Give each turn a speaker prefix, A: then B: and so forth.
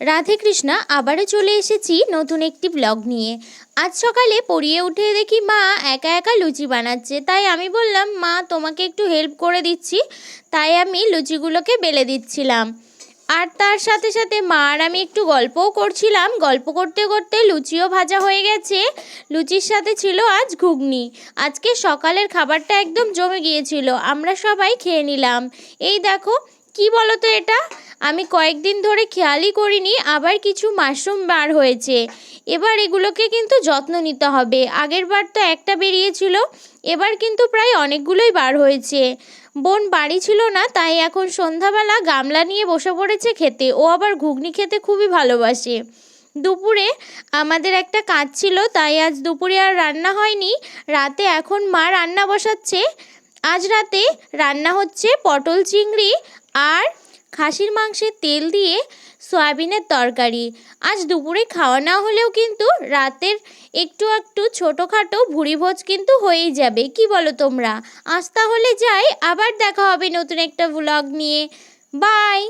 A: রাধে কৃষ্ণা আবারও চলে এসেছি নতুন একটি ব্লগ নিয়ে। আজ সকালে পড়িয়ে উঠে দেখি মা একা একা লুচি বানাচ্ছে, তাই আমি বললাম মা তোমাকে একটু হেল্প করে দিচ্ছি। তাই আমি লুচিগুলোকে বেলে দিচ্ছিলাম, আর তার সাথে সাথে মা আর আমি একটু গল্পও করছিলাম। গল্প করতে করতে লুচিও ভাজা হয়ে গেছে। লুচির সাথে ছিল আজ ঘুগনি। আজকে সকালের খাবারটা একদম জমে গিয়েছিল, আমরা সবাই খেয়ে নিলাম। এই দেখো, কি বলো তো এটা, আমি কয়েকদিন ধরে খেয়ালই করিনি আবার কিছু মাশরুম বার হয়েছে। এবার এগুলোকে কিন্তু যত্ন নিতে হবে। আগের বার তো একটা বেরিয়েছিল, এবার কিন্তু প্রায় অনেকগুলোই বার হয়েছে। বোন বাড়ি ছিল না, তাই এখন সন্ধ্যাবেলা গামলা নিয়ে বসে পড়েছে খেতে। ও আবার ঘুগনি খেতে খুবই ভালোবাসে। দুপুরে আমাদের একটা কাজ ছিল, তাই আজ দুপুরে আর রান্না হয়নি। রাতে এখন মা রান্না বসাচ্ছে। আজ রাতে রান্না হচ্ছে পটল চিংড়ি আর খাসির মাংসের তেল দিয়ে সয়াবিনের তরকারি। আজ দুপুরে খাওয়া না হলেও কিন্তু রাতের একটু একটু ছোটোখাটো ভুরিভোজ কিন্তু হয়েই যাবে। কি বলো তোমরা? আজ তাহলে যাই, আবার দেখা হবে নতুন একটা ব্লগ নিয়ে। বাই।